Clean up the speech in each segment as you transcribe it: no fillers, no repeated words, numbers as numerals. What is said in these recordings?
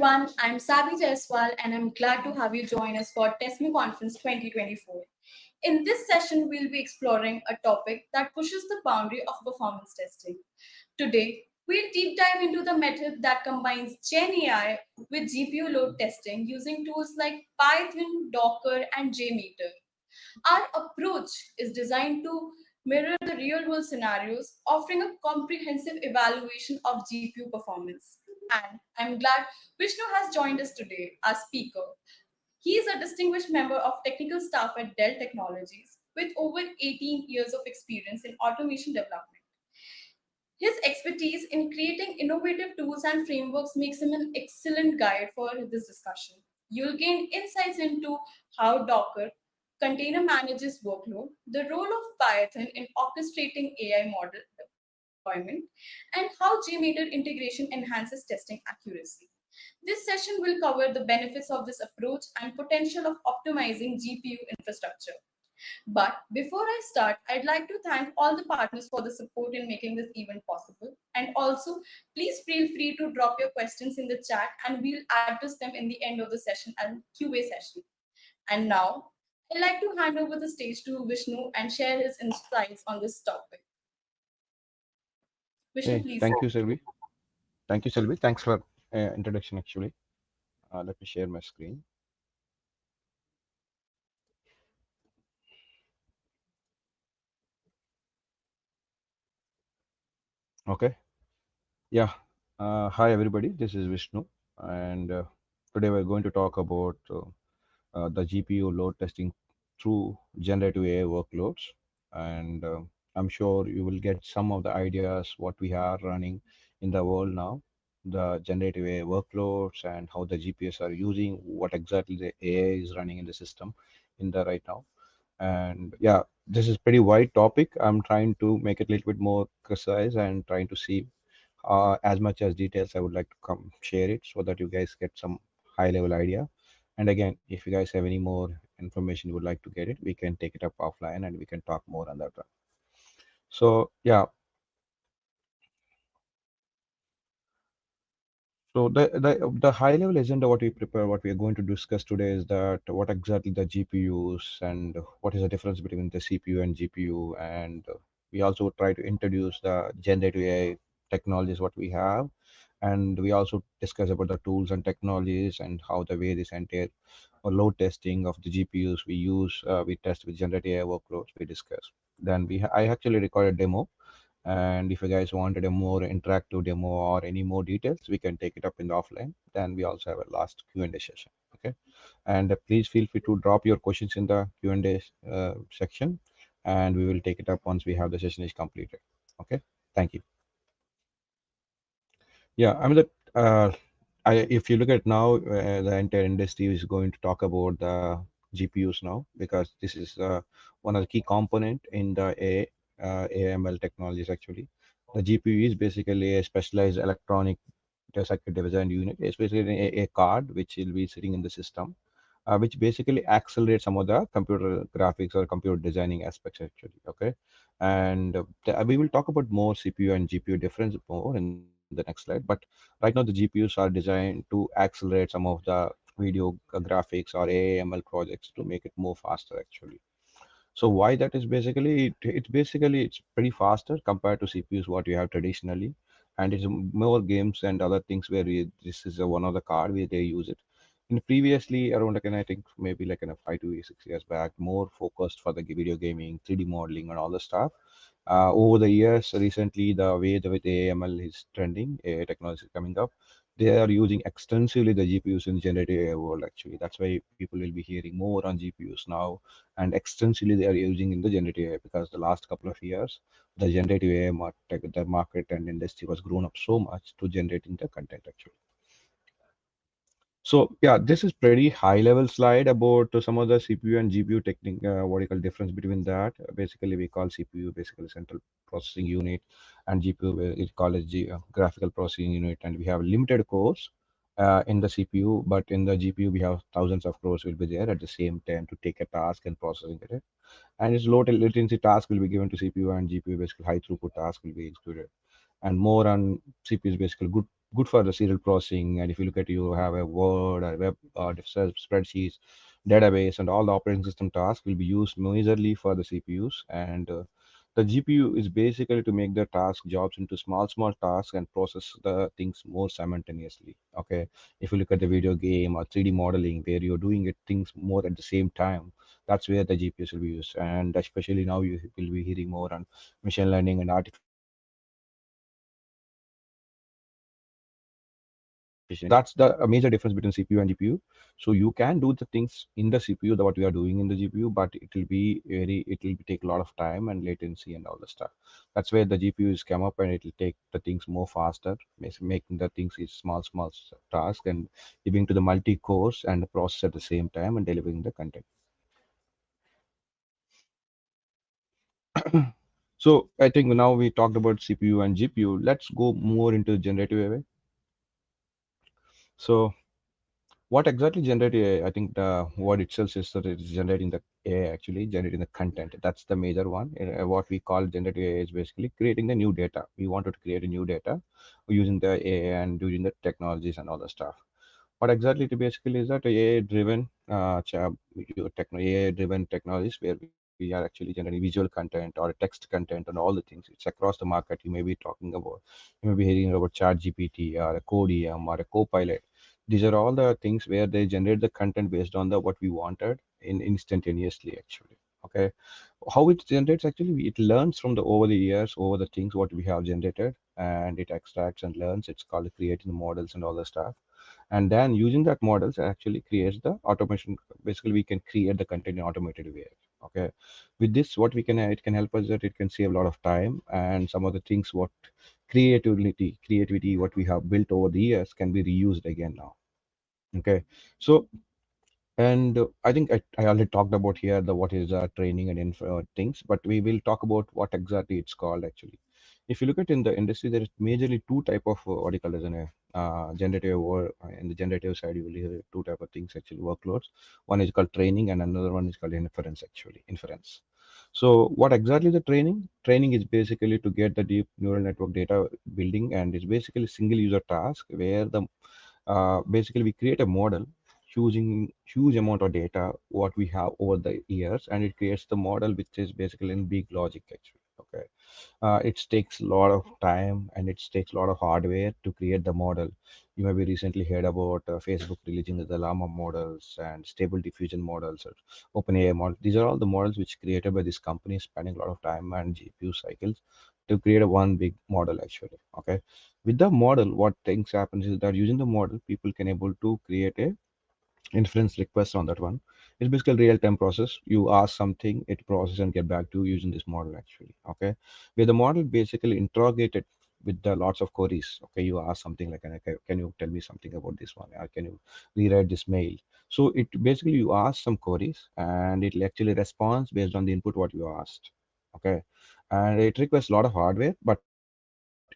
everyone, I'm Sabi Jaiswal and I'm glad to have you join us for TestMu Conference 2024. In this session, we'll be exploring a topic that pushes the boundary of performance testing. Today, we'll deep dive into the method that combines Gen AI with GPU load testing using tools like Python, Docker, and JMeter. Our approach is designed to mirror the real-world scenarios, offering a comprehensive evaluation of GPU performance. And I'm glad Vishnu has joined us today as speaker. He is a distinguished member of technical staff at Dell Technologies with over 18 years of experience in automation development. His expertise in creating innovative tools and frameworks makes him an excellent guide for this discussion. You'll gain insights into how Docker container manages workload, the role of Python in orchestrating AI model deployment, and how JMeter integration enhances testing accuracy. This session will cover the benefits of this approach and potential of optimizing GPU infrastructure. But before I start, I'd like to thank all the partners for the support in making this event possible. And also, please feel free to drop your questions in the chat and we'll address them in the end of the session and QA session. And now, I'd like to hand over the stage to Vishnu and share his insights on this topic. Vishnu, Hey, please. thank you, Selvi. Thank you, Selvi. Thanks for introduction, actually. Let me share my screen. Okay. Yeah. Hi, everybody. This is Vishnu. And today we're going to talk about the GPU load testing through generative AI workloads. And I'm sure you will get some of the ideas what we are running in the world now, the generative AI workloads and how the GPUs are using, what exactly the AI is running in the system in the right now. And yeah, this is pretty wide topic. I'm trying to make it a little bit more precise and trying to see as much as details I would like to come share it so that you guys get some high level idea. And again, if you guys have any more information you would like to get it, we can take it up offline and we can talk more on that one. So yeah, so the high level agenda what we prepare, what we are going to discuss today is that what exactly the GPUs and what is the difference between the CPU and GPU, and we also try to introduce the generative AI technologies what we have, and we also discuss about the tools and technologies and how the way this entire or load testing of the GPUs we use, we test with generative AI workloads we discuss. Then I actually recorded a demo, and if you guys wanted a more interactive demo or any more details, we can take it up in the offline. Then we also have a last Q&A session. Okay, and please feel free to drop your questions in the Q&A section, and we will take it up once we have the session is completed. Okay, thank you. Yeah, I mean that if you look at now, the entire industry is going to talk about the GPUs now because this is one of the key component in the AML technologies. Actually, the GPU is basically a specialized electronic circuit design unit. It's basically a card which will be sitting in the system, which basically accelerates some of the computer graphics or computer designing aspects. Actually, okay, and we will talk about more CPU and GPU difference more in the next slide. But right now, the GPUs are designed to accelerate some of the video graphics or AML projects to make it more faster. Actually, so why that is basically it's pretty faster compared to CPUs what you have traditionally, and it's more games and other things where this is one of the card where they use it. In previously around like I think maybe like in a 5 to 6 years back, more focused for the video gaming, 3D modeling, and all the stuff. Over the years, recently the way the with AML is trending, AI technology is coming up, they are using extensively the GPUs in generative AI world. Actually, that's why people will be hearing more on GPUs now, and extensively they are using in the generative AI because the last couple of years, the generative AI market, the market and industry was grown up so much to generating the content. Actually. So yeah, this is pretty high level slide about some of the CPU and GPU technique, what you call difference between that. Basically, we call CPU basically central processing unit, and GPU we call it graphical processing unit. And we have limited cores in the CPU, but in the GPU we have thousands of cores will be there at the same time to take a task and processing it. And its low latency task will be given to CPU, and GPU basically high throughput task will be executed. And more on CPU is basically good good for the serial processing. And if you look at, you have a Word or web spreadsheets, database, and all the operating system tasks will be used majorly for the CPUs. And the GPU is basically to make the task jobs into small tasks and process the things more simultaneously. Okay, if you look at the video game or 3D modeling where you're doing it things more at the same time, that's where the GPUs will be used. And especially now you will be hearing more on machine learning and artificial intelligence. That's the major difference between CPU and GPU. So you can do the things in the CPU that what we are doing in the GPU, but it will take a lot of time and latency and all the stuff. That's where the GPU is come up, and it will take the things more faster, making the things is small task and giving to the multi cores and the process at the same time and delivering the content. So I think now we talked about CPU and GPU. Let's go more into generative AI. So what exactly generative AI? I think the word itself says that it is generating the AI, actually generating the content. That's the major one. What we call generative AI is basically creating the new data. We wanted to create a new data using the AI and using the technologies and all the stuff. What exactly it basically is that AI-driven AI-driven technologies where we are actually generating visual content or text content and all the things. It's across the market. You may be talking about, you may be hearing about Chat GPT or a Codium or a Copilot. These are all the things where they generate the content based on the what we wanted in instantaneously actually. Okay, how it generates actually, it learns from the over the years, over the things what we have generated, and it extracts and learns. It's called creating the models and all the stuff. And then using that models actually creates the automation. Basically we can create the content in automated way. Okay, with this what we can, it can help us that it can save a lot of time, and some of the things what creativity what we have built over the years can be reused again now. Okay, so and I think I already talked about here the what is training and things, but we will talk about what exactly it's called actually. If you look at in the industry, there is majorly two type of what you call as an generative, or in the generative side, you will hear two type of things actually, workloads. One is called training, and another one is called inference actually, inference. So what exactly the training? Training is basically to get the deep neural network data building, and it's basically single user task where the basically we create a model using huge amount of data what we have over the years, and it creates the model which is basically in big logic actually. Okay, it takes a lot of time and it takes a lot of hardware to create the model. You maybe recently heard about Facebook releasing the llama models and stable diffusion models or OpenAI models. These are all the models which created by this company, spending a lot of time and GPU cycles to create a one big model actually. Okay, with the model what things happens is that using the model people can able to create a inference request on that one. It's basically real-time process. You ask something, it process and get back to you using this model actually. Okay, where the model basically interrogated with the lots of queries. Okay, you ask something like, can you tell me something about this one, or can you rewrite this mail? So it basically you ask some queries and it actually responds based on the input what you asked. Okay, and it requires a lot of hardware, but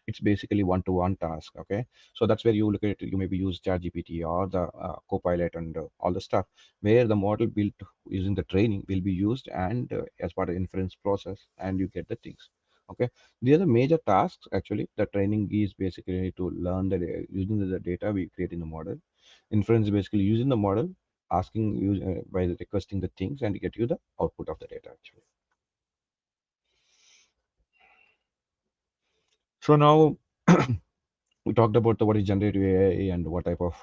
it's basically one-to-one task. Okay, so that's where you look at it. You maybe use ChatGPT or the Copilot and all the stuff, where the model built using the training will be used and as part of inference process, and you get the things. Okay, the other major tasks actually, the training is basically to learn the using the data we create in the model. Inference is basically using the model, asking you by requesting the things and get you the output of the data actually. So now we talked about the what is generative AI and what type of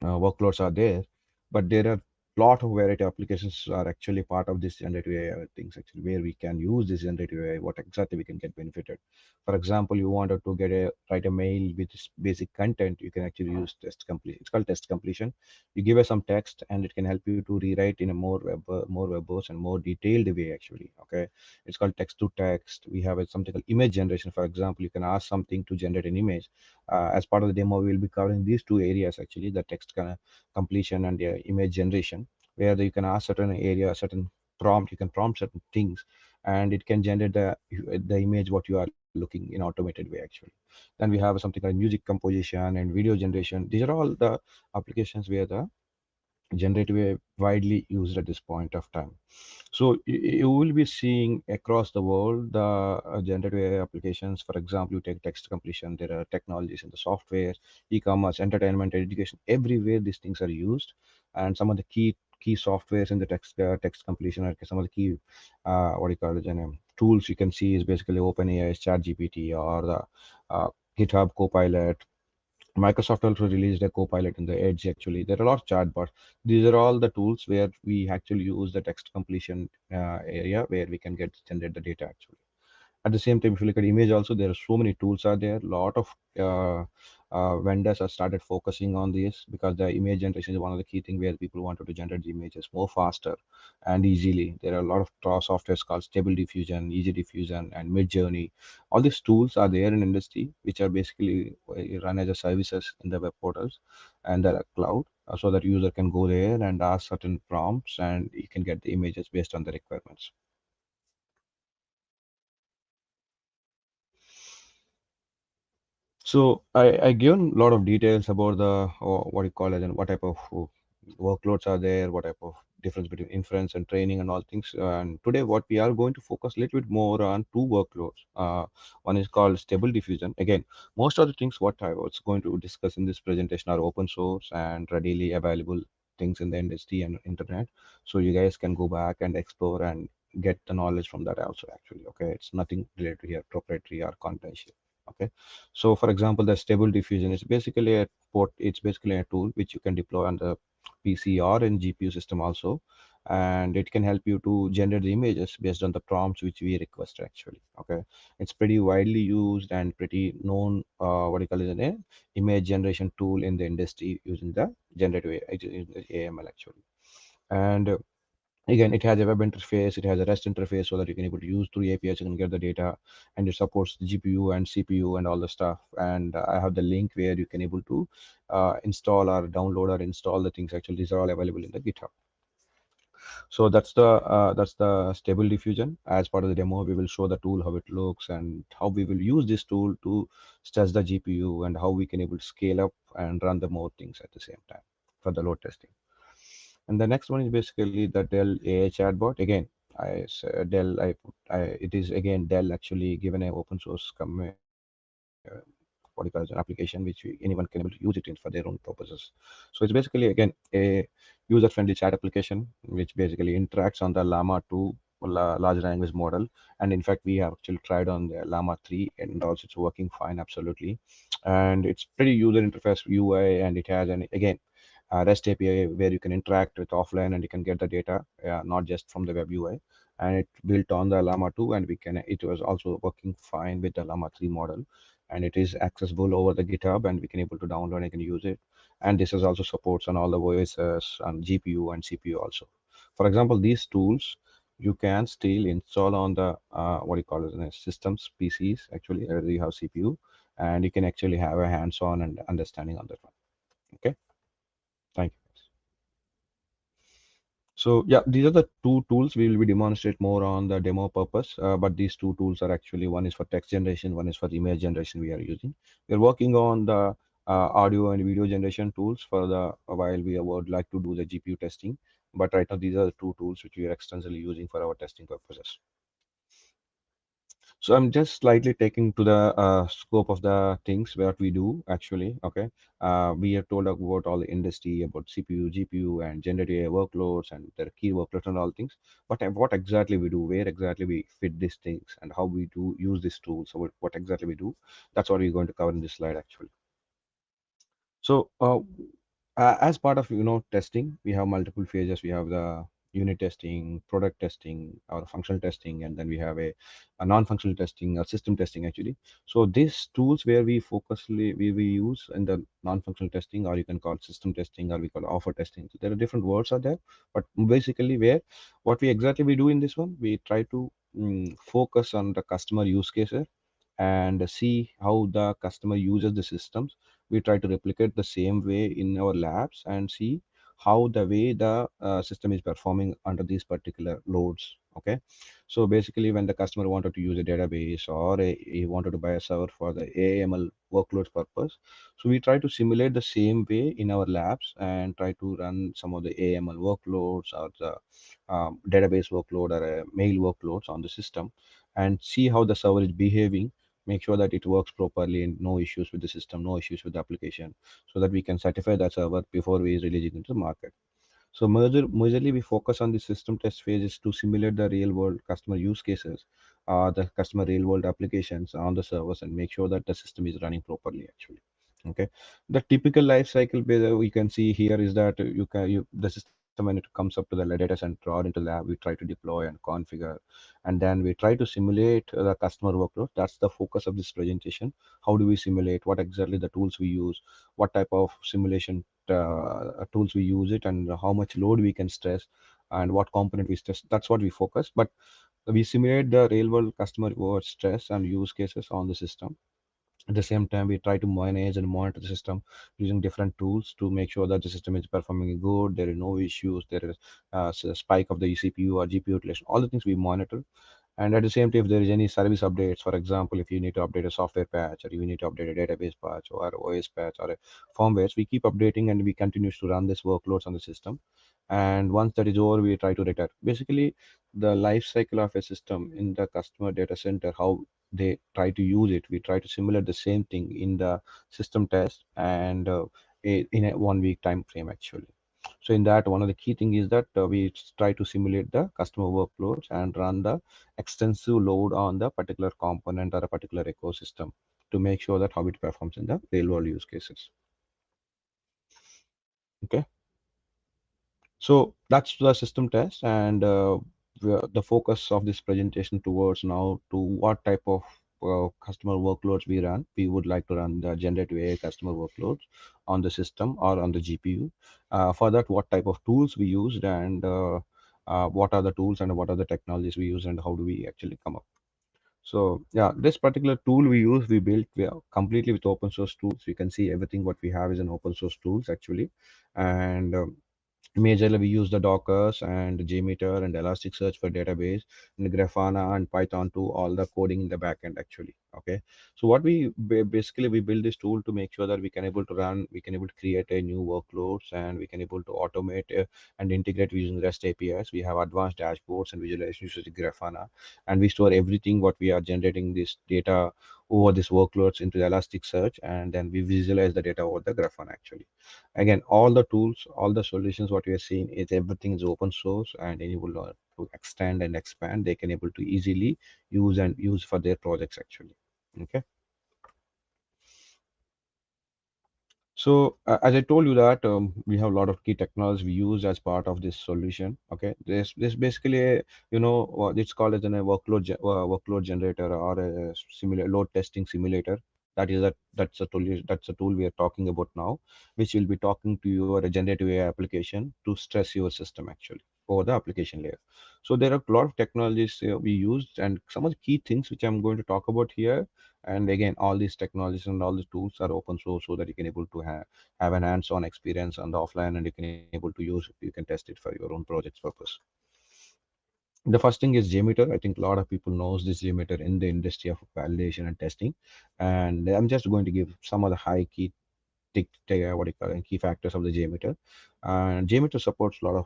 workloads are there, but there are lot of variety applications are actually part of this generative AI things actually, where we can use this generative AI, what exactly we can get benefited. For example, you wanted to get a write a mail with this basic content, you can actually use test complete. It's called test completion. You give us some text and it can help you to rewrite in a more verbose and more detailed way actually. Okay, it's called text to text. We have something called image generation. For example, you can ask something to generate an image. As part of the demo, we'll be covering these two areas actually, the text kind of completion and the image generation, where you can ask certain area, certain prompt, you can prompt certain things, and it can generate the image what you are looking in automated way actually. Then we have something like music composition and video generation. These are all the applications where the generative AI widely used at this point of time. So you will be seeing across the world the generative AI applications. For example, you take text completion. There are technologies in the software, e-commerce, entertainment, education. Everywhere these things are used, and some of the key softwares in the text completion are some of the key what do you call it, tools you can see is basically OpenAI's ChatGPT or the GitHub Copilot. Microsoft also released a Copilot in the Edge. Actually, there are a lot of chatbots. These are all the tools where we actually use the text completion area where we can get generate the data actually. At the same time, if you look at image also, there are so many tools are there. A lot of vendors have started focusing on this because the image generation is one of the key things where people wanted to generate the images more faster and easily. There are a lot of softwares called Stable Diffusion, Easy Diffusion, and Mid Journey. All these tools are there in industry, which are basically run as a services in the web portals and the cloud, so that user can go there and ask certain prompts and you can get the images based on the requirements. So I given a lot of details about the what you call it and what type of workloads are there, what type of difference between inference and training and all things. And today, what we are going to focus a little bit more on two workloads. One is called stable diffusion. Again, most of the things what I was going to discuss in this presentation are open source and readily available things in the industry and internet. So you guys can go back and explore and get the knowledge from that also. Actually, okay, it's nothing related here, proprietary or confidential. Okay, so for example, the stable diffusion is basically a port. It's basically a tool which you can deploy on the PC or in GPU system also, and it can help you to generate the images based on the prompts which we request actually. Okay, it's pretty widely used and pretty known. What do you call it? An image generation tool in the industry using the generative AI, AML actually, and again, it has a web interface, it has a REST interface so that you can able to use through APIs, you can get the data, and it supports the GPU and CPU and all the stuff. And I have the link where you can able to install or download or install the things. Actually, these are all available in the GitHub. So that's the stable diffusion. As part of the demo, we will show the tool, how it looks, and how we will use this tool to stress the GPU and how we can able to scale up and run the more things at the same time for the load testing. And the next one is basically the Dell AI chatbot. Again, Dell. It is again Dell actually given an open source what do you call it, an application which anyone can able to use it in for their own purposes. So it's basically again a user-friendly chat application which basically interacts on the Llama 2 large language model. And in fact, we have actually tried on the Llama 3 and also it's working fine, absolutely. And it's pretty user interface UI, and it has an again REST API where you can interact with offline and you can get the data, not just from the web UI. And it built on the Llama 2, and we can. It was also working fine with the Llama 3 model, and it is accessible over the GitHub, and we can able to download and can use it. And this is also supports on all the OSs on GPU and CPU also. For example, these tools you can still install on the what do you call it, systems PCs actually, where you have CPU, and you can actually have a hands-on and understanding on that one. Okay, thank you. So yeah, these are the two tools we will be demonstrate more on the demo purpose. But these two tools are actually, one is for text generation, one is for image generation we are using. We're working on the audio and video generation tools for the while we would like to do the GPU testing. But right now these are the two tools which we are extensively using for our testing purposes. So I'm just slightly taking to the scope of the things what we do actually. Okay, we have told about all the industry about CPU, GPU, and generative AI workloads and their key workloads and all things. But what exactly we do, where exactly we fit these things, and how we do use these tools. So what exactly we do, that's what we're going to cover in this slide actually. So as part of testing, we have multiple phases. We have the unit testing, product testing, or functional testing, and then we have a non-functional testing or system testing actually. So these tools where we use in the non-functional testing, or you can call system testing, or we call offer testing. So there are different words out there, but basically where what we exactly we do in this one, we try to focus on the customer use cases and see how the customer uses the systems. We try to replicate the same way in our labs and see how the way the system is performing under these particular loads. Okay, so basically when the customer wanted to use a database or he wanted to buy a server for the AML workloads purpose, so we try to simulate the same way in our labs and try to run some of the AML workloads or the database workload or mail workloads on the system and see how the server is behaving, make sure that it works properly and no issues with the system, no issues with the application, so that we can certify that server before we release it into the market. So majorly we focus on the system test phases to simulate the real world customer use cases, the customer real world applications on the servers and make sure that the system is running properly actually. Okay, the typical life cycle we can see here is that the system when it comes up to the data center or into the lab, we try to deploy and configure, and then we try to simulate the customer workload. That's the focus of this presentation. How do we simulate? What exactly the tools we use? What type of simulation tools we use it, and how much load we can stress, and what component we stress. That's what we focus. But we simulate the real world customer work stress and use cases on the system. At the same time, we try to manage and monitor the system using different tools to make sure that the system is performing good, there is no issues, there is a spike of the CPU or GPU utilization, all the things we monitor. And at the same time, if there is any service updates, for example, if you need to update a software patch or you need to update a database patch or OS patch or a firmware, we keep updating and we continue to run this workloads on the system. And once that is over, we try to retire. Basically, the life cycle of a system in the customer data center, how they try to use it, we try to simulate the same thing in the system test and in a 1 week time frame actually. So in that, one of the key thing is that we try to simulate the customer workloads and run the extensive load on the particular component or a particular ecosystem to make sure that how it performs in the real world use cases. Okay, so that's the system test, and the focus of this presentation towards now to what type of customer workloads we run. We would like to run the generative AI customer workloads on the system or on the GPU. For that, what type of tools we used, and what are the tools and what are the technologies we use, and how do we actually come up. So yeah, this particular tool we built we are completely with open source tools. You can see everything what we have is an open source tools actually, and majorly we use the Dockers and JMeter and Elasticsearch for database and Grafana and Python to all the coding in the backend actually. Okay, so what basically we build this tool to make sure that we can able to create a new workloads and we can able to automate and integrate using REST APIs. We have advanced dashboards and visualization using Grafana, and we store everything what we are generating this data over these workloads into the Elasticsearch, and then we visualize the data over the Grafana actually. Again, all the tools, all the solutions what we are seeing is everything is open source and able to extend and expand. They can able to easily use for their projects actually. Okay. So as I told you that we have a lot of key technologies we use as part of this solution. Okay, this basically what it's called as a workload generator or a simulator load testing simulator. That's a tool we are talking about now, which will be talking to your generative AI application to stress your system actually over the application layer. So there are a lot of technologies we used, and some of the key things which I'm going to talk about here. And again, all these technologies and all the tools are open source so that you can able to have an hands-on experience on the offline, and you can able to use, you can test it for your own projects purpose. The first thing is JMeter. I think a lot of people knows this JMeter in the industry of validation and testing, and I'm just going to give some of the high key what do you call it, key factors of the JMeter. And JMeter supports a lot of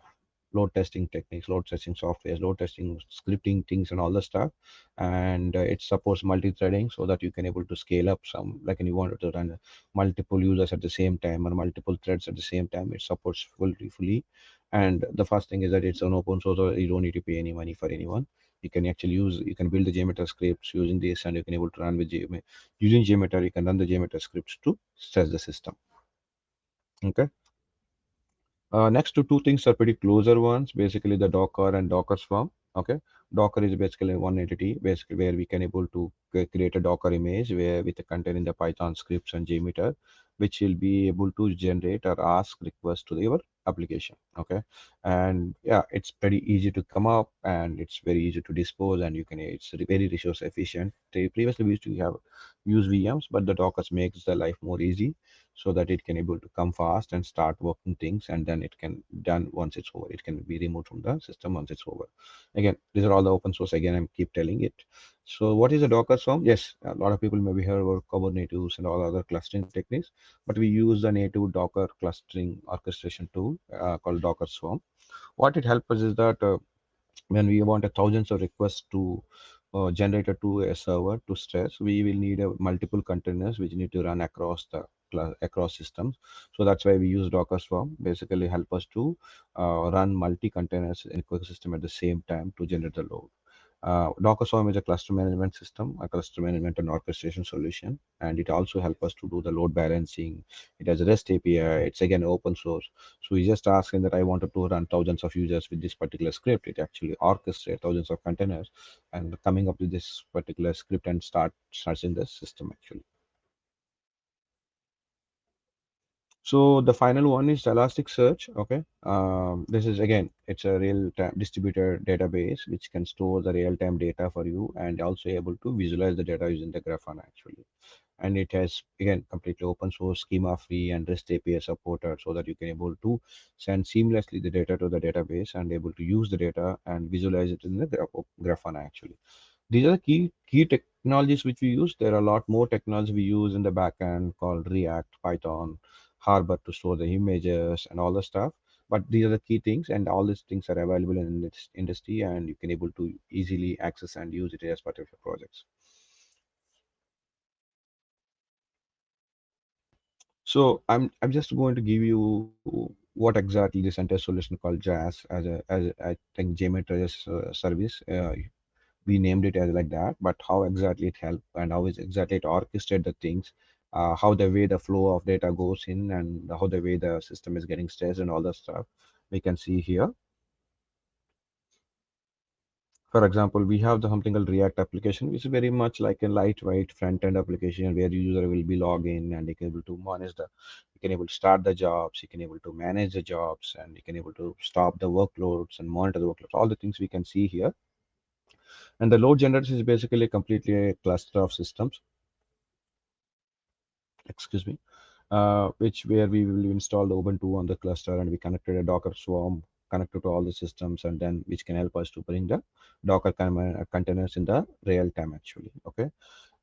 load testing techniques, load testing softwares, load testing scripting things, and all the stuff. And it supports multi-threading so that you can able to scale up some, like when you wanted to run multiple users at the same time or multiple threads at the same time. It supports fully. And the first thing is that it's an open source, so you don't need to pay any money for anyone. You can actually you can build the JMeter scripts using this, and you can able to run with using JMeter. You can run the JMeter scripts to stress the system. Okay. Next to two things are pretty closer ones, basically the Docker and Docker Swarm. Okay, Docker is basically one entity, basically where we can able to create a Docker image where with the containing the Python scripts and JMeter, which will be able to generate or ask requests to your application. Okay, and yeah, it's pretty easy to come up, and it's very easy to dispose, and it's very resource efficient. Previously we used to have use VMs, but the Docker makes the life more easy, so that it can able to come fast and start working things, and then it can done once it's over. It can be removed from the system once it's over. Again, these are all the open source. Again, I'm keep telling it. So what is a Docker Swarm? Yes, a lot of people maybe heard about Kubernatives and all other clustering techniques, but we use the native Docker clustering orchestration tool called Docker Swarm. What it helps us is that when we want a thousands of requests to generated to a server to stress, we will need a multiple containers which need to run across the across systems. So that's why we use Docker Swarm. Basically, help us to run multi containers in ecosystem at the same time to generate the load. Docker Swarm is a cluster management system, a cluster management and orchestration solution, and it also helps us to do the load balancing. It has a REST API. It's again open source. So we just asking that I wanted to run thousands of users with this particular script. It actually orchestrates thousands of containers and coming up with this particular script and starts in the system actually. So the final one is Elasticsearch. Okay, this is again it's a real-time distributed database which can store the real-time data for you and also able to visualize the data using the Grafana actually. And it has again completely open source, schema free, and REST API supported, so that you can able to send seamlessly the data to the database and able to use the data and visualize it in the Grafana actually. These are the key technologies which we use. There are a lot more technology we use in the backend called React, Python, Harbor to store the images and all the stuff. But these are the key things, and all these things are available in this industry, and you can able to easily access and use it as part of your projects. So I'm just going to give you what exactly this entire solution called JAS as I think JMeter as a service. We named it as like that, but how exactly it help and how is exactly it orchestrate the things, how the way the flow of data goes in and how the way the system is getting stressed and all that stuff we can see here. For example, we have the something called React application, which is very much like a lightweight front-end application where user will be log in and they can able to manage the, you can able to start the jobs, you can able to manage the jobs, and you can able to stop the workloads and monitor the workloads. All the things we can see here. And the load generators is basically completely a cluster of systems, excuse me, which where we will install the Ubuntu on the cluster, and we connected a Docker Swarm connected to all the systems, and then which can help us to bring the Docker containers in the real time actually. Okay,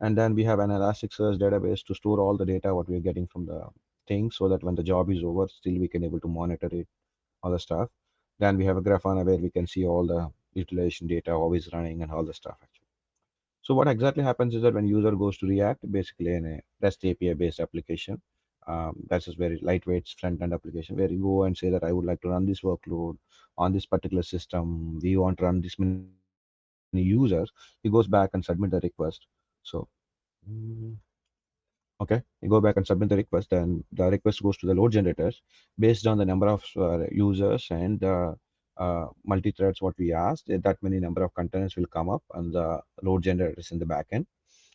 and then we have an Elasticsearch database to store all the data what we are getting from the thing, so that when the job is over, still we can able to monitor it, all the stuff. Then we have a Grafana where we can see all the utilization data, always running, and all the stuff actually. So what exactly happens is that when user goes to React, basically in a REST API based application, that's a very lightweight front end application where you go and say that I would like to run this workload on this particular system. We want to run this many users. He goes back and submit the request. So mm, okay, you go back and submit the request, then the request goes to the load generators based on the number of users and the multi-threads what we asked. That many number of containers will come up and the load generators in the backend.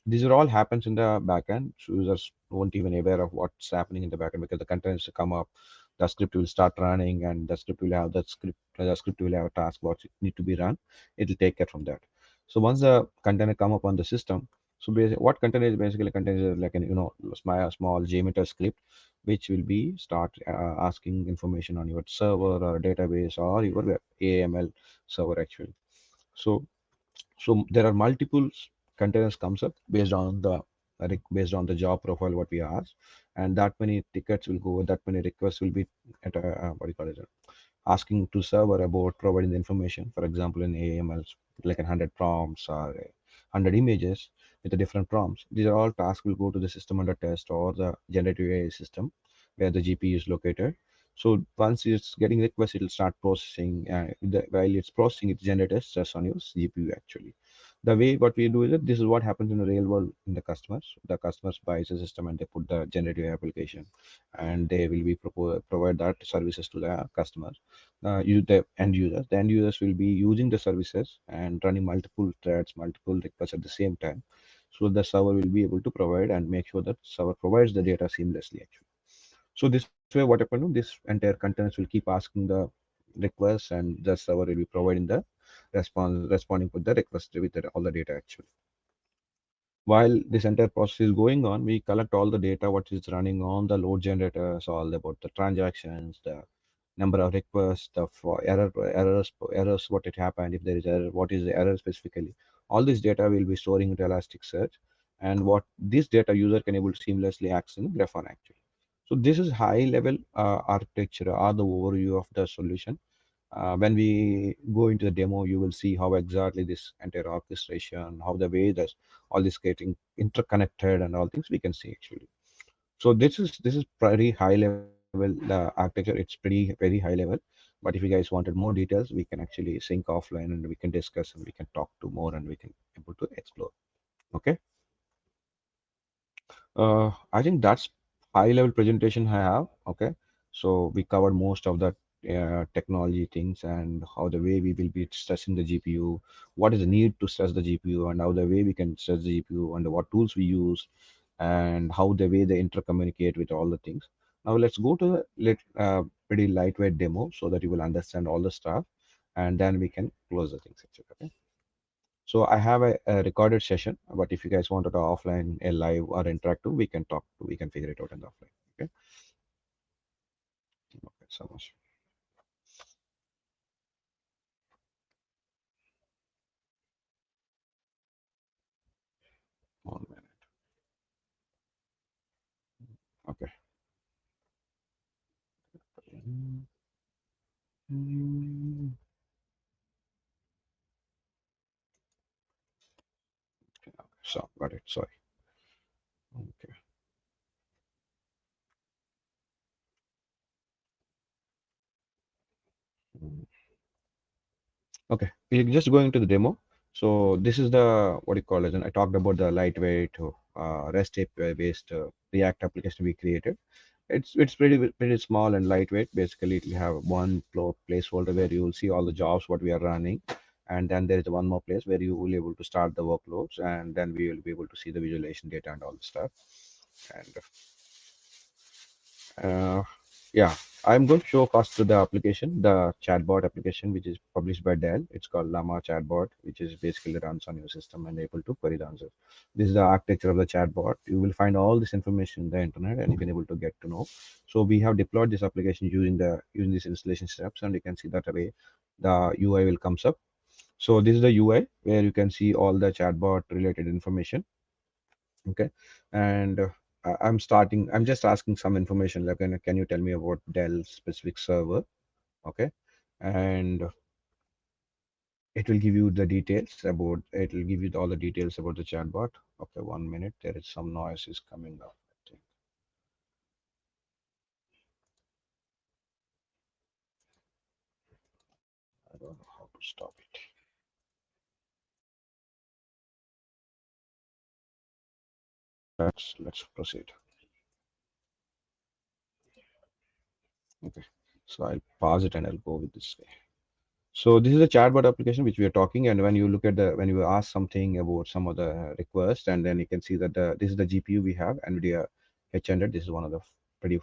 These are all happens in the backend. So users won't even aware of what's happening in the backend because the containers will come up, the script will start running, and the script will have a task what need to be run. It will take care from that. So once the container come up on the system, so what container is basically container is like an small JMeter script, which will be start asking information on your server or database or your AML server actually. So there are multiple containers comes up based on the job profile what we ask, and that many tickets will go, that many requests will be at what do you call it, asking to server about providing the information. For example, in AMLs, like 100 prompts or 100 images with the different prompts. These are all tasks will go to the system under test or the generative AI system where the GPU is located. So once it's getting request, it'll start processing. While it's processing, it generates stress on your GPU actually. The way what we do is that this is what happens in the real world in the customers. The customers buys a system and they put the generative AI application, and they will be provide that services to the customers, the end users. The end users will be using the services and running multiple threads, multiple requests at the same time. So the server will be able to provide and make sure that server provides the data seamlessly actually. So this way, what happen? This entire containers will keep asking the request, and the server will be providing the response, responding with the request with all the data actually. While this entire process is going on, we collect all the data what is running on the load generators, all about the transactions, the number of requests, the errors, what it happened, if there is error, what is the error specifically. All this data will be storing into Elasticsearch, and what this data user can able to seamlessly access in Grafana actually. So this is high level architecture or the overview of the solution. When we go into the demo, you will see how exactly this entire orchestration, how the way that all this getting interconnected and all things we can see actually. So this is pretty high level architecture. It's pretty very high level. But if you guys wanted more details, we can actually sync offline and we can discuss and we can talk to more and we can able to explore. Okay. I think that's high level presentation I have. Okay. So we covered most of the technology things and how the way we will be stressing the GPU, what is the need to stress the GPU, and how the way we can stress the GPU, and what tools we use, and how the way they intercommunicate with all the things. Now let's go to the pretty lightweight demo so that you will understand all the stuff, and then we can close the things. Okay. So I have a recorded session, but if you guys wanted to offline, a live or interactive, we can talk to, we can figure it out in the offline. Okay. Okay. So much. One minute. Okay. Mm, so got it. Sorry. Okay. Mm. Okay. We're just going to the demo. So this is the what you call it. And I talked about the lightweight REST API based React application we created. It's pretty small and lightweight. Basically, it will have one placeholder where you will see all the jobs what we are running, and then there is one more place where you will be able to start the workloads, and then we will be able to see the visualization data and all the stuff. And uh, yeah, I'm going to show first to the application, the chatbot application, which is published by Dell. It's called Llama Chatbot, which is basically runs on your system and able to query the answers. This is the architecture of the chatbot. You will find all this information in the internet, and you can able to get to know. So we have deployed this application using these installation steps, and you can see that way the UI will comes up. So this is the UI where you can see all the chatbot related information. Okay. And I'm just asking some information like can you tell me about Dell specific server. Okay. And it will give you the details about, it will give you all the details about the chatbot. Okay, 1 minute, there is some noise is coming up, I think. I don't know how to stop it. Let's proceed. Okay, so I'll pause it and I'll go with this way. So this is a chatbot application which we are talking, and when you look at the, when you ask something about some of the requests, and then you can see that this is the GPU we have, Nvidia H100. This is one of the pretty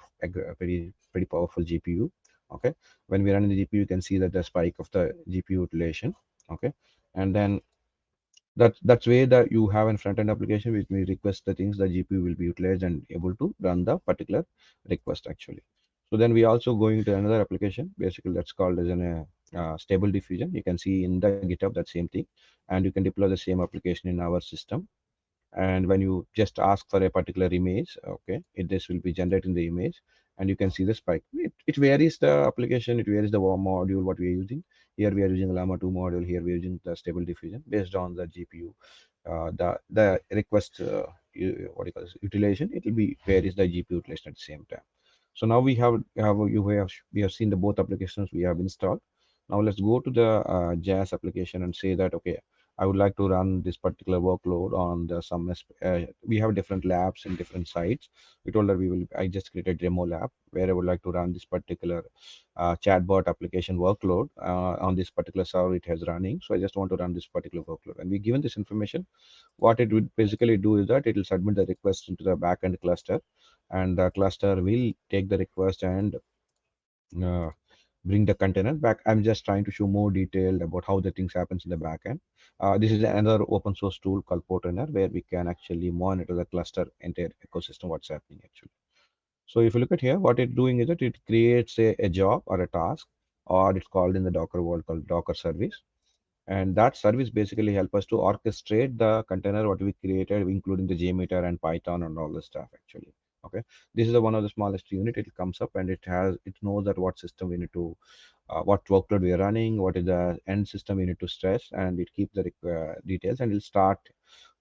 powerful GPU. Okay, when we run in the GPU, you can see that the spike of the GPU utilization. Okay, and then that's way that you have a front end application which may request the things the GPU will be utilized and able to run the particular request actually. So then we also going to another application, basically that's called as stable diffusion. You can see in the GitHub that same thing, and you can deploy the same application in our system. And when you just ask for a particular image, okay, this will be generating the image, and you can see the spike. It varies the application, it varies the module what we are using. Here we are using llama 2 module, here we are using the stable diffusion based on the GPU, the request what you call this, utilization. It will be varies the GPU utilization at the same time. So now we have seen the both applications we have installed. Now let's go to the JAS application and say that okay, I would like to run this particular workload on the we have different labs in different sites. We told that I just created a demo lab where I would like to run this particular chatbot application workload on this particular server it has running. So I just want to run this particular workload. And we given this information, what it would basically do is that it will submit the request into the backend cluster, and the cluster will take the request and uh, bring the container back. I'm just trying to show more detail about how the things happens in the backend. This is another open source tool called Portainer where we can actually monitor the cluster entire ecosystem, what's happening actually. So if you look at here, what it's doing is that it creates a job or a task, or it's called in the Docker world called Docker service. And that service basically help us to orchestrate the container what we created, including the JMeter and Python and all the stuff actually. Okay, this is the one of the smallest unit. It comes up and it knows that what system we need to what workload we are running, what is the end system we need to stress, and it keeps the details, and it'll start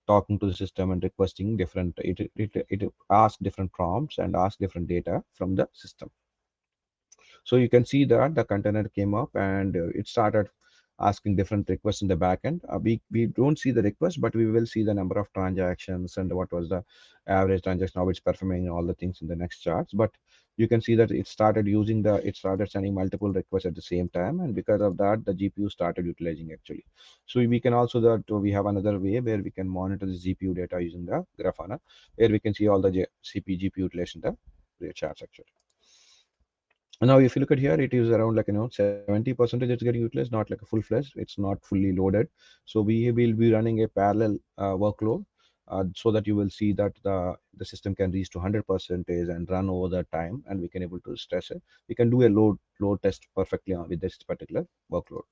talking to the system and requesting different. It asks different prompts and asks different data from the system. So you can see that the container came up and it started asking different requests in the backend. We don't see the request, but we will see the number of transactions and what was the average transaction, how it's performing, all the things in the next charts. But you can see that it started sending multiple requests at the same time, and because of that, the GPU started utilizing actually. So we can also that we have another way where we can monitor the GPU data using the Grafana, where we can see all the GPU utilization the charts actually. Now, if you look at here, it is around 70% it's getting utilized, not like a full fledged. It's not fully loaded. So we will be running a parallel workload so that you will see that the system can reach to 100% and run over the time, and we can able to stress it. We can do a load test perfectly with this particular workload.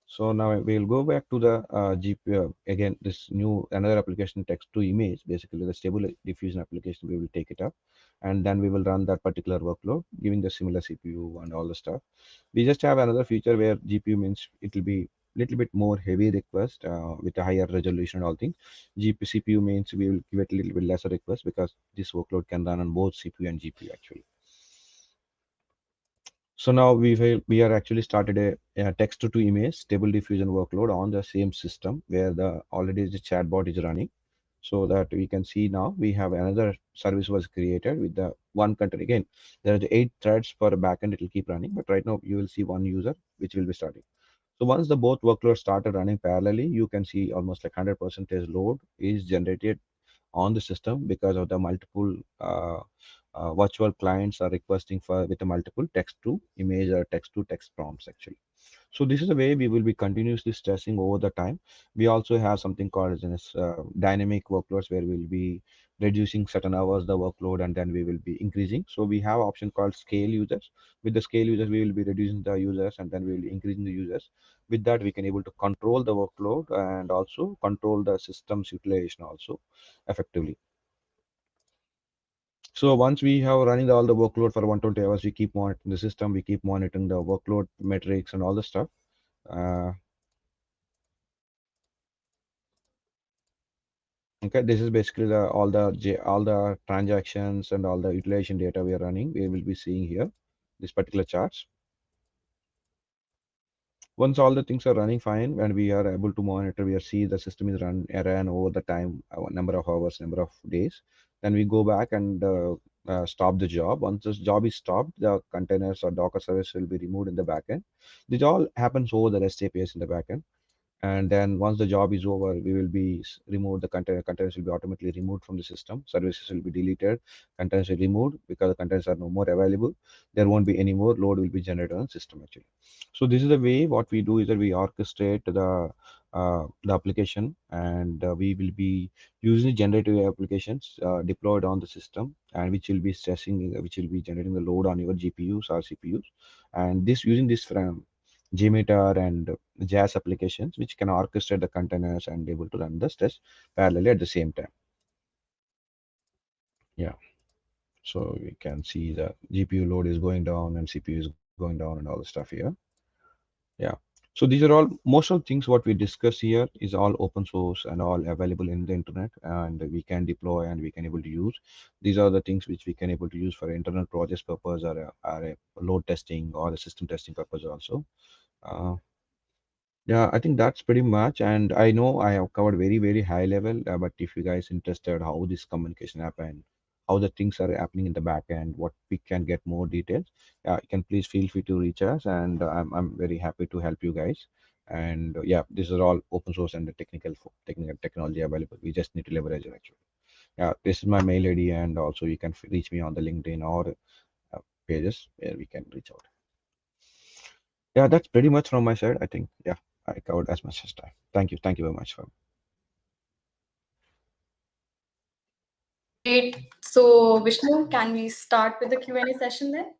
So now we'll go back to the GPU again. This new another application text to image, basically the stable diffusion application. We will take it up, and then we will run that particular workload, giving the similar CPU and all the stuff. We just have another feature where GPU means it will be little bit more heavy request with a higher resolution and all things. CPU means we will give it a little bit lesser request because this workload can run on both CPU and GPU actually. So now we are actually started a text to image stable diffusion workload on the same system where the already the chatbot is running. So that we can see now we have another service was created with the one container. Again, there are the 8 threads per backend. It will keep running, but right now you will see one user which will be starting. So once the both workloads started running parallelly, you can see almost like 100% load is generated on the system because of the multiple virtual clients are requesting for with a multiple text to image or text to text prompts actually. So this is the way we will be continuously stressing over the time. We also have something called as dynamic workloads where we'll be reducing certain hours the workload and then we will be increasing. So we have option called scale users. With the scale users, we will be reducing the users and then we will be increasing the users. With that, we can able to control the workload and also control the system's utilization also effectively. So once we have running all the workload for 120 hours, we keep monitoring the system, we keep monitoring the workload metrics and all the stuff. Uh, okay, this is basically all the transactions and all the utilization data we are running. We will be seeing here this particular charts. Once all the things are running fine and we are able to monitor, we are see the system is ran over the time, number of hours, number of days. Then we go back and stop the job. Once this job is stopped, the containers or Docker service will be removed in the backend. This all happens over the REST APIs in the backend. And then once the job is over, we will be removed. The containers will be automatically removed from the system. Services will be deleted. Containers will be removed because the containers are no more available. There won't be any more load will be generated on the system actually. So this is the way what we do is that we orchestrate the application, and we will be using generative applications deployed on the system, and which will be generating the load on your GPUs or CPUs, and this using this from JMeter and Jazz applications, which can orchestrate the containers and able to run the stress parallelly at the same time. Yeah. So we can see the GPU load is going down and CPU is going down and all the stuff here. Yeah. So these are all most of the things what we discuss here is all open source and all available in the internet, and we can deploy and we can able to use. These are the things which we can able to use for internal projects purpose or a load testing or a system testing purpose also. Uh, Yeah, I think that's pretty much. And I know I have covered very, very high level, but if you guys interested how this communication happen, how the things are happening in the back end, what we can get more details, you can please feel free to reach us, and I'm very happy to help you guys. And yeah, this is all open source and the technical technology available. We just need to leverage it actually. Yeah, this is my mail ID, and also you can reach me on the LinkedIn or pages where we can reach out. Yeah, that's pretty much from my side. I think, yeah, I covered as much as time. Thank you. Thank you very much for. Great. So, Vishnu, can we start with the Q&A session then?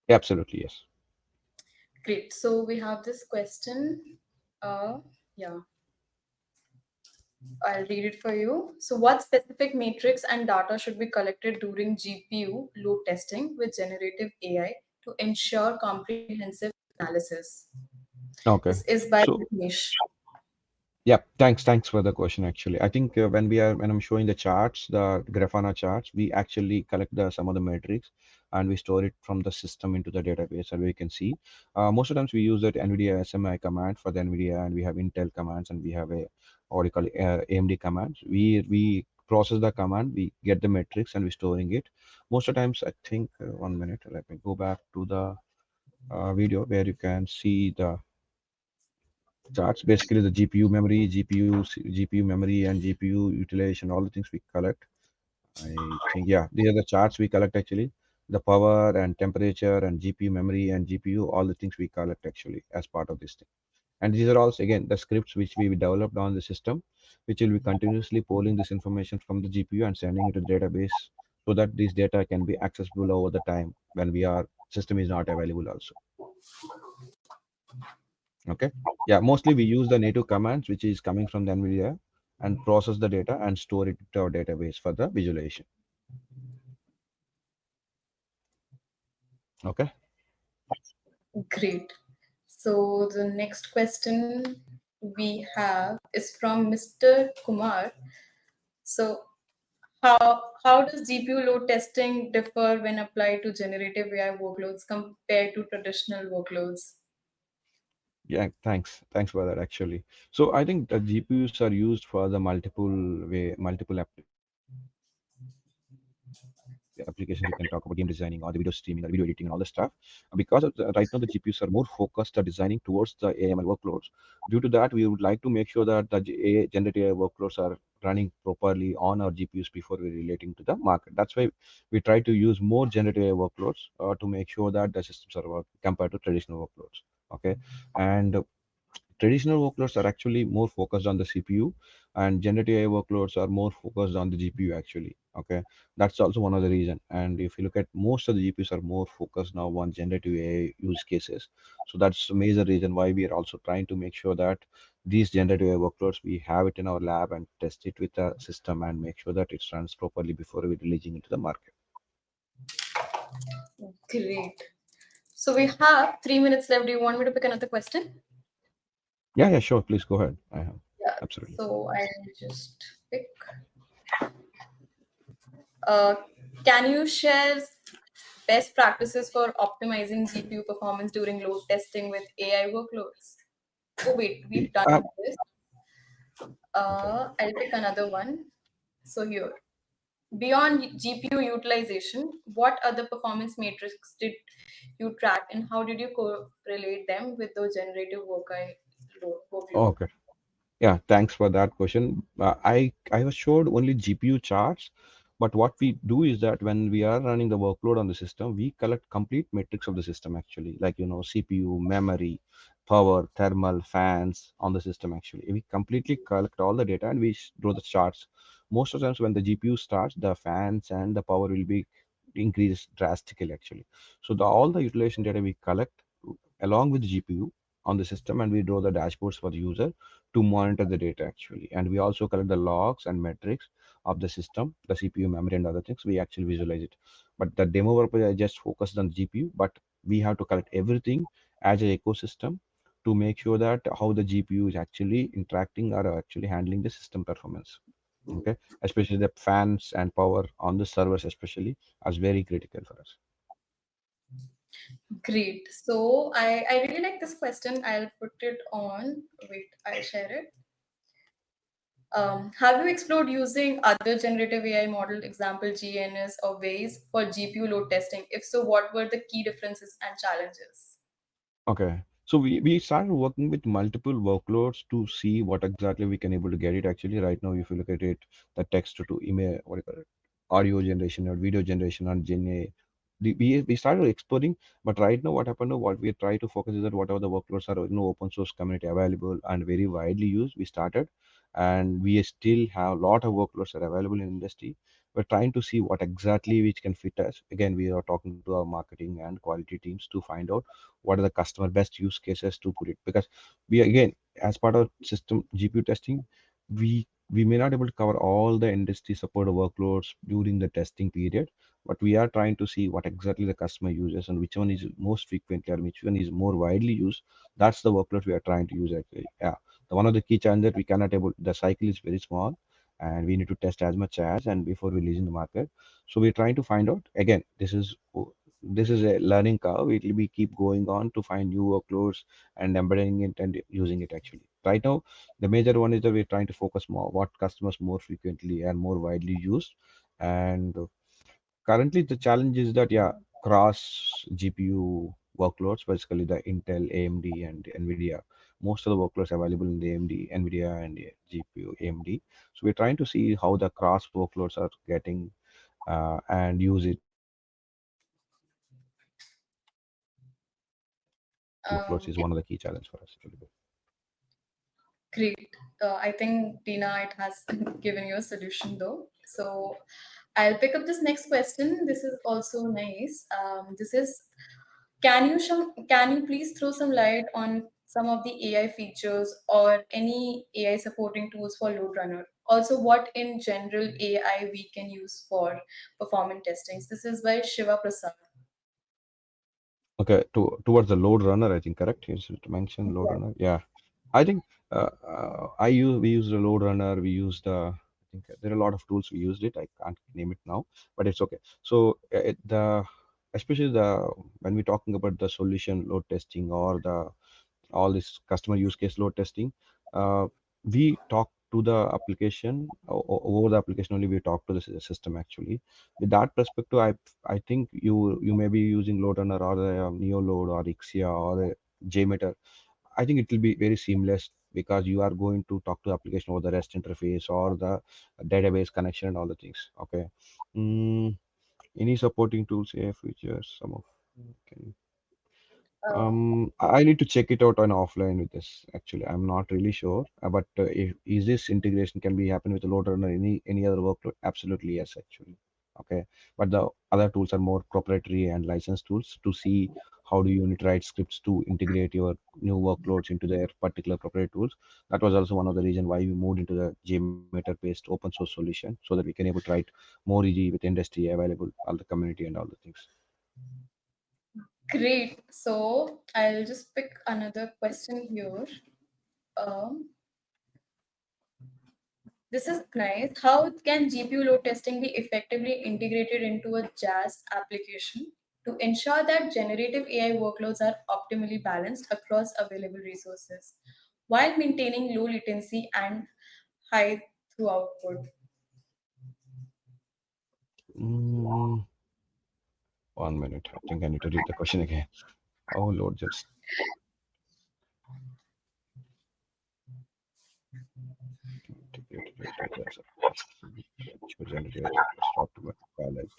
Yeah, absolutely, yes. Great. So we have this question. Yeah, I'll read it for you. So, what specific metrics and data should be collected during GPU load testing with generative AI to ensure comprehensive analysis? This Okay. is by So, Vignesh. yeah, thanks for the question. Actually, I think when I'm showing the charts, the Grafana charts, we actually collect the some of the metrics and we store it from the system into the database, and we can see. Most of the times we use that NVIDIA SMI command for the NVIDIA, and we have Intel commands, and we have a what do you call it, AMD commands. We process the command, we get the metrics, and we storing it. Most of the times, I think 1 minute. Let me go back to the video where you can see the charts. Basically the GPU memory, GPU memory, and GPU utilization, all the things we collect. I think, yeah, these are the charts we collect actually. The power and temperature and GPU memory and GPU, all the things we collect actually as part of this thing. And these are also again the scripts which we developed on the system, which will be continuously polling this information from the GPU and sending it to the database so that this data can be accessible over the time when we are system is not available also. Okay. Yeah, mostly we use the native commands which is coming from the NVIDIA and process the data and store it to our database for the visualization. Okay. Great. So the next question we have is from Mr. Kumar. So how does GPU load testing differ when applied to generative AI workloads compared to traditional workloads? Yeah, thanks for that actually. So I think the GPUs are used for the multiple applications. You can talk about game designing or the video streaming or the video editing and all the stuff. Because of right now the GPUs are more focused on designing towards the AML workloads. Due to that, we would like to make sure that the generative AI workloads are running properly on our GPUs before we relating to the market. That's why we try to use more generative AI workloads to make sure that the systems are work compared to traditional workloads. Okay. And traditional workloads are actually more focused on the CPU, and generative AI workloads are more focused on the GPU actually. Okay, that's also one of the reason. And if you look at most of the GPUs are more focused now on generative AI use cases. So that's a major reason why we are also trying to make sure that these generative AI workloads we have it in our lab and test it with the system and make sure that it runs properly before we releasing into the market. Great. So we have 3 minutes left. Do you want me to pick another question? Yeah, yeah, sure. Please go ahead. I have Yeah. absolutely. So I'll just pick. Uh, can you share best practices for optimizing GPU performance during load testing with AI workloads? Oh wait, we've done this. Okay. I'll pick another one. So here, beyond GPU utilization, what other performance metrics did you track, and how did you correlate them with the generative workload? Okay. Yeah, thanks for that question. I was showed only GPU charts, but what we do is that when we are running the workload on the system, we collect complete metrics of the system actually, like CPU, memory, power, thermal, fans on the system actually. We completely collect all the data and we draw the charts. Most of the times when the GPU starts, the fans and the power will be increased drastically actually. So all the utilization data we collect along with GPU on the system, and we draw the dashboards for the user to monitor the data actually. And we also collect the logs and metrics of the system, the CPU, memory, and other things. We actually visualize it. But the demo purpose, I just focused on GPU, but we have to collect everything as an ecosystem to make sure that how the GPU is actually interacting or actually handling the system performance. Okay, especially the fans and power on the servers, especially, as very critical for us. Great. So I really like this question. I'll put it on. Wait, I'll share it. Have you explored using other generative AI model, example GNS or Waze, for GPU load testing? If so, what were the key differences and challenges? Okay. So we started working with multiple workloads to see what exactly we can able to get it. Actually, right now, if you look at it, the text to image, what do you call it, audio generation or video generation on Gen A, we started exploring. But right now, what happened? What we try to focus is that whatever the workloads are, open source community available and very widely used, we started, and we still have a lot of workloads that are available in industry. We're trying to see what exactly which can fit us. Again, we are talking to our marketing and quality teams to find out what are the customer best use cases to put it, because we again, as part of system GPU testing, we may not able to cover all the industry supported workloads during the testing period, but we are trying to see what exactly the customer uses and which one is most frequently or which one is more widely used. That's the workload we are trying to use actually. Yeah, the one of the key challenges that we cannot able, the cycle is very small and we need to test as much as and before releasing the market. So we're trying to find out, again, this is a learning curve. It will be keep going on to find new workloads and embedding it and using it actually. Right now, the major one is that we're trying to focus more what customers more frequently and more widely used. And currently, the challenge is that, yeah, cross GPU workloads, basically the Intel, AMD, and Nvidia. Most of the workloads available in the AMD, Nvidia, and GPU AMD. So we're trying to see how the cross workloads are getting and use it workloads Um, is one of the key challenge for us. Great. I think Tina, it has given you a solution though. So I'll pick up this next question. This is also nice. This is, can you please throw some light on some of the AI features or any AI supporting tools for load runner? Also, what in general AI we can use for performance testings? This is by Shiva Prasad. Okay, towards the load runner, I think correct. You should mention load runner. Yeah, I think we use the load runner. We use the. I think there are a lot of tools we used it. I can't name it now, but it's okay. So the especially the when we're talking about the solution load testing or the all this customer use case load testing, we talk to the application over the application only. We talk to the system actually. With that perspective, I think you may be using load runner or the neo load or 𝐊𝐞𝐲 or the JMeter. I think it will be very seamless because you are going to talk to the application over the REST interface or the database connection and all the things. Okay. mm, any supporting tools here features some of, okay. I need to check it out on offline with this. Actually, I'm not really sure. But is this integration can be happen with the loader or any other workload? Absolutely yes, actually. Okay, but the other tools are more proprietary and licensed tools to see how do you unit write scripts to integrate your new workloads into their particular proprietary tools. That was also one of the reason why we moved into the JMeter based open source solution so that we can able to write more easy with industry available, all the community and all the things. Great. So I'll just pick another question here. Um, This is nice. How can GPU load testing be effectively integrated into a JAS application to ensure that generative AI workloads are optimally balanced across available resources while maintaining low latency and high through output? Mm, 1 minute. I think I need to read the question again. Oh Lord, just integrated data as a generative software balance.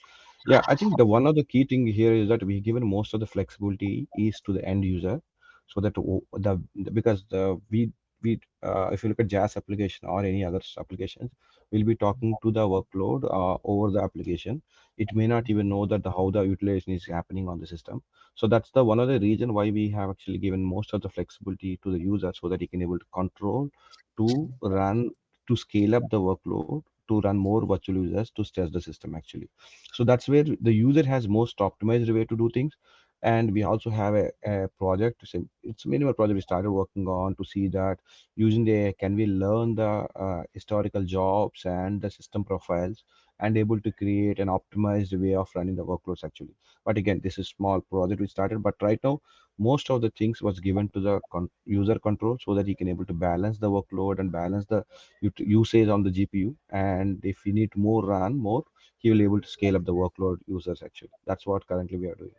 Yeah, I think the one of the key thing here is that we given most of the flexibility is to the end user, so that because the we if you look at JAS application or any other applications, we'll be talking to the workload over the application. It may not even know that how the utilization is happening on the system. So that's the one of the reason why we have actually given most of the flexibility to the user so that he can able to control to run to scale up the workload to run more virtual users to stress the system actually. So that's where the user has most optimized way to do things. And we also have a project. It's a minimal project we started working on to see that using the AI, can we learn the historical jobs and the system profiles and able to create an optimized way of running the workloads actually. But again, this is small project we started, but right now most of the things was given to the user control so that he can able to balance the workload and balance the usage on the GPU. And if we need more run more, he will able to scale up the workload users actually. That's what currently we are doing.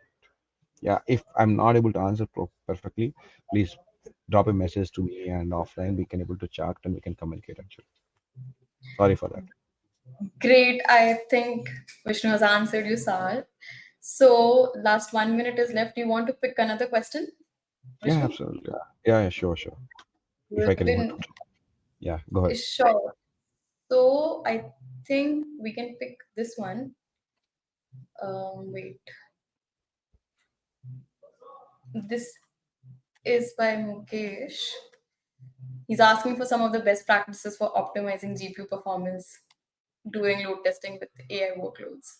Yeah, if I'm not able to answer perfectly, please drop a message to me, and offline we can able to chat and we can communicate actually. Sorry for that. Great. I think Vishnu has answered you, Sal. So, last 1 minute is left. Do you want to pick another question, Yeah, Vishnu? absolutely. Yeah, sure. If I can able to. Within, Yeah, go ahead. sure. So, I think we can pick this one. Wait. This is by Mukesh. He's asking for some of the best practices for optimizing GPU performance during load testing with AI workloads.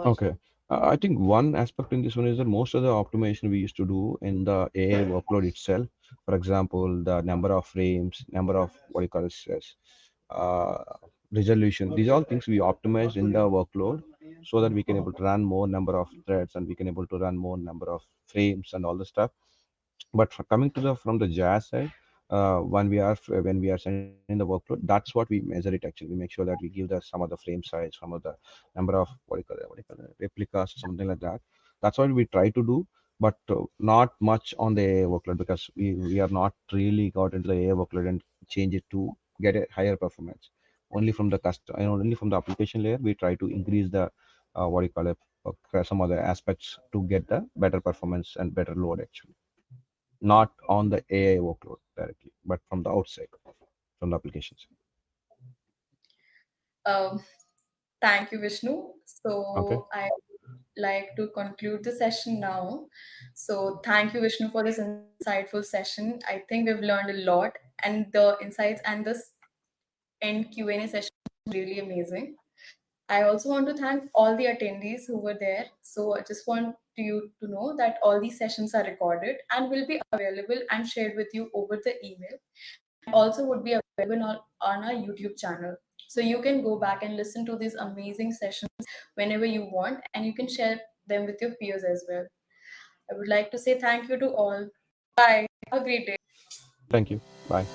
Okay. I think one aspect in this one is that most of the optimization we used to do in the AI workload itself, for example, the number of frames, number of what you call it, uh, resolution. These are all things we optimize in the workload so that we can able to run more number of threads and we can able to run more number of frames and all the stuff. But coming to the from the jazz side, when we are sending the workload, that's what we measure it actually. We make sure that we give the some of the frame size, some of the number of what do you call it, replicas or something like that. That's what we try to do, but not much on the AI workload because we are not really got into the AI workload and change it to get a higher performance. Only from the only from the application layer, we try to increase the what do you call it, some other aspects to get the better performance and better load actually, not on the AI workload directly, but from the outside, from the applications. Um, Thank you, Vishnu. Okay. So I like to conclude the session now. So thank you, Vishnu, for this insightful session. I think we've learned a lot, and the insights and this end Q&A session was really amazing. I also want to thank all the attendees who were there. So I just want you to know that all these sessions are recorded and will be available and shared with you over the email, and also would be available on our YouTube channel. So you can go back and listen to these amazing sessions whenever you want, and you can share them with your peers as well. I would like to say thank you to all. Bye. Have a great day. Thank you. Bye.